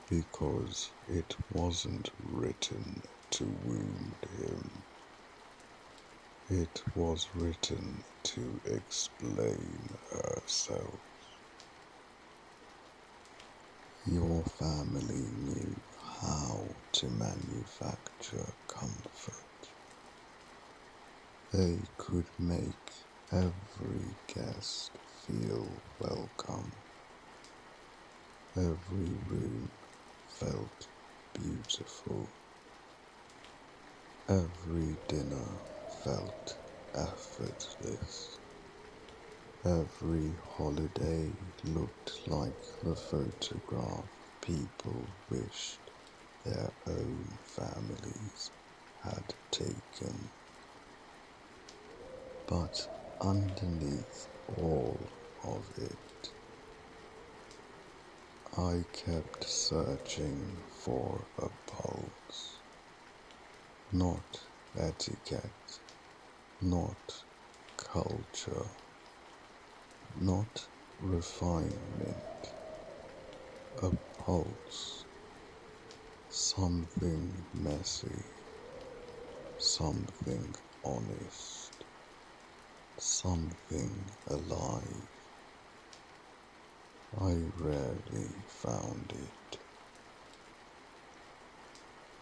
because it wasn't written to wound him. It was written to explain herself. Your family knew how to manufacture comfort. They could make every guest feel welcome. Every room felt beautiful. Every dinner felt effortless. Every holiday looked like the photograph people wished their own families had taken. But underneath all of it, I kept searching for a pulse, not etiquette, not culture, not refinement, a pulse, something messy, something honest, something alive. I rarely found it.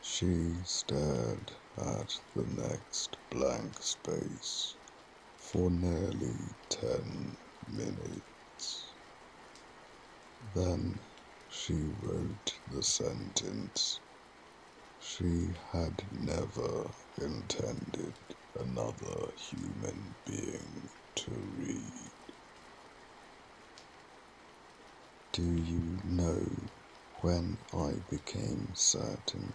She stared at the next blank space for nearly 10 minutes. Then she wrote the sentence she had never intended another human being to read. Do you know when I became certain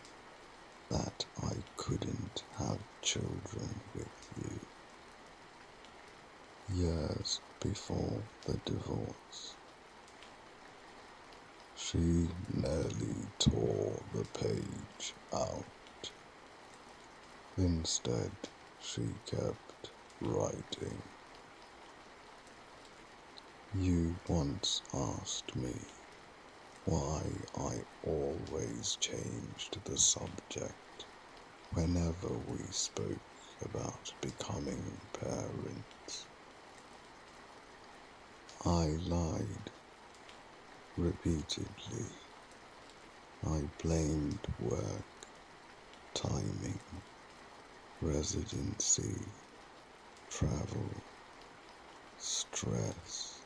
that I couldn't have children with you? Years before the divorce. She nearly tore the page out. Instead, she kept writing. You once asked me why I always changed the subject whenever we spoke about becoming parents. I lied repeatedly. I blamed work, timing, residency, travel, stress.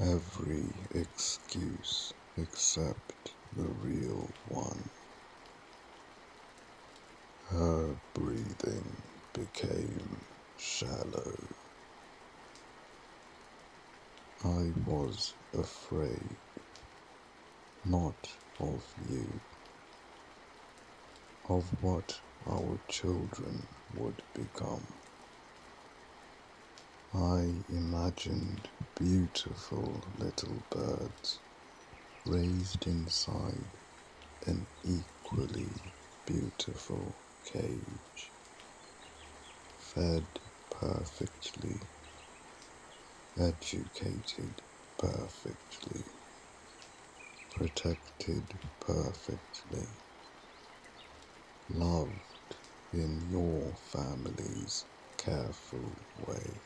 Every excuse except the real one. Her breathing became shallow. I was afraid, not of you, of what our children would become. I imagined beautiful little birds raised inside an equally beautiful cage, fed perfectly, educated perfectly, protected perfectly, loved in your family's careful way,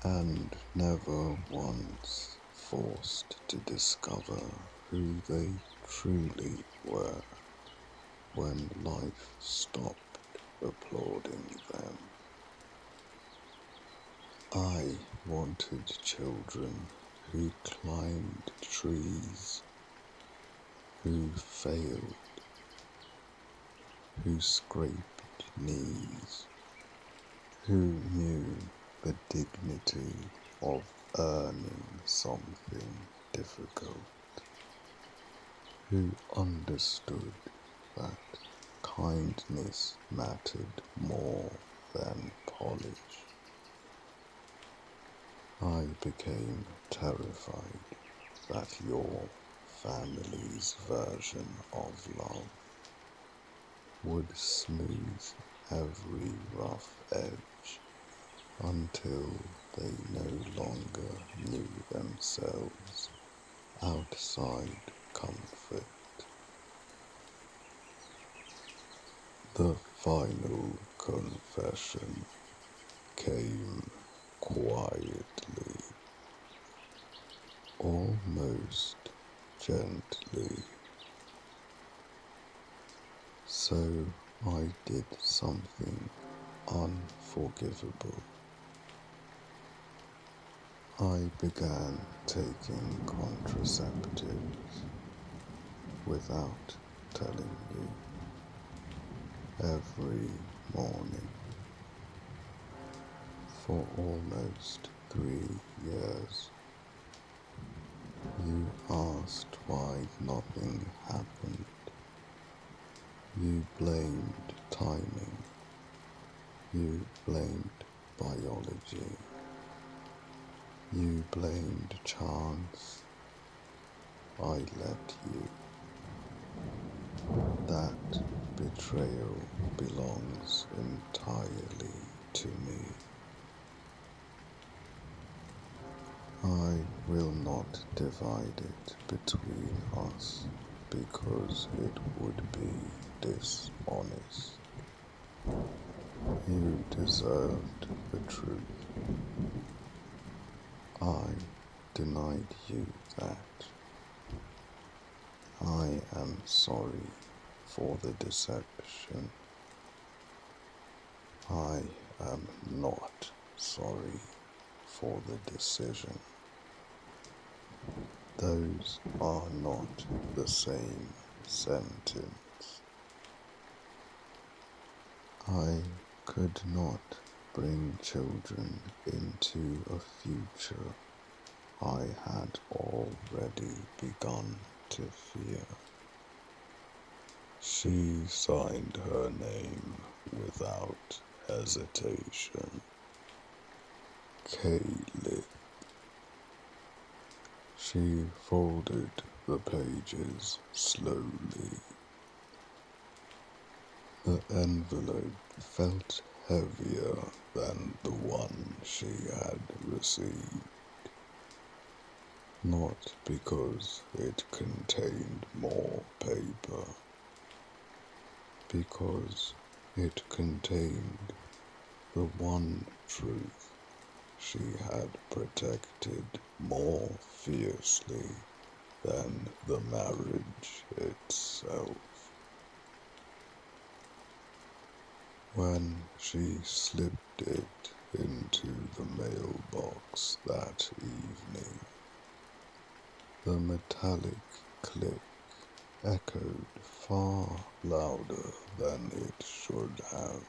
and never once forced to discover who they truly were when life stopped applauding them. I wanted children who climbed trees, who failed, who scraped knees, who knew the dignity of earning something difficult, who understood that kindness mattered more than polish. I became terrified that your family's version of love would smooth every rough edge until they no longer knew themselves outside comfort. The final confession came quietly, almost gently. So I did something unforgivable. I began taking contraceptives without telling you every morning for almost 3 years. You asked why nothing happened. You blamed timing. You blamed biology. You blamed chance. I let you. That betrayal belongs entirely to me. I will not divide it between us because it would be dishonest. You deserved the truth. I denied you that. I am sorry for the deception. I am not sorry for the decision. Those are not the same sentence. I could not bring children into a future I had already begun to fear. She signed her name without hesitation. Caelithe. She folded the pages slowly. The envelope felt heavier than the one she had received. Not because it contained more paper, because it contained the one truth she had protected more fiercely than the marriage itself. When she slipped it into the mailbox that evening, the metallic click echoed far louder than it should have.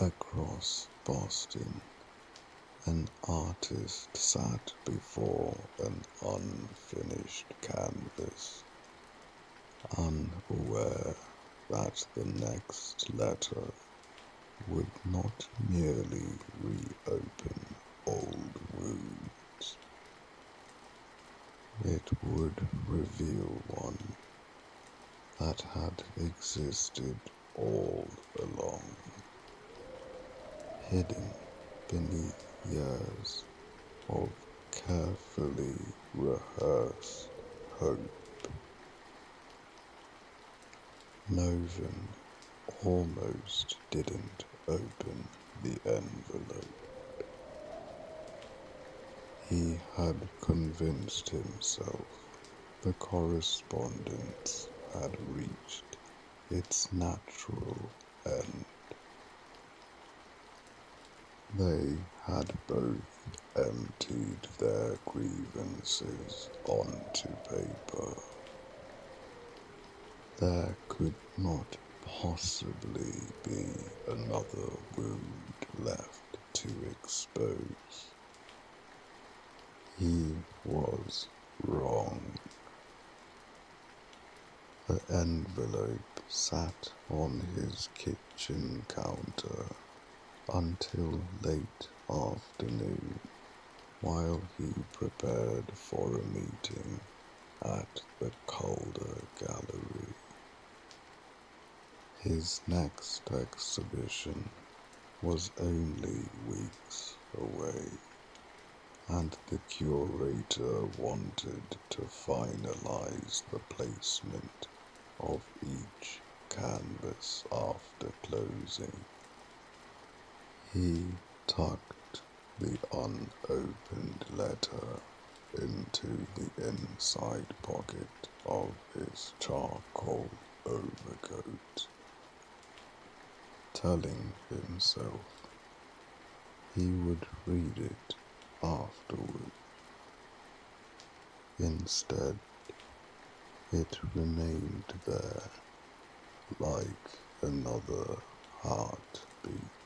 Across Boston, an artist sat before an unfinished canvas, unaware that the next letter would not merely reopen old wounds, it would reveal one that had existed all along, hidden beneath years of carefully rehearsed hope. Novan almost didn't open the envelope. He had convinced himself the correspondence had reached its natural end. They had both emptied their grievances onto paper. There could not possibly be another wound left to expose. He was wrong. The envelope sat on his kitchen counter until late afternoon while he prepared for a meeting at the Calder Gallery. His next exhibition was only weeks away, and the curator wanted to finalize the placement of each canvas after closing. He tucked the unopened letter into the inside pocket of his charcoal overcoat, telling himself he would read it afterward. Instead, it remained there like another heartbeat.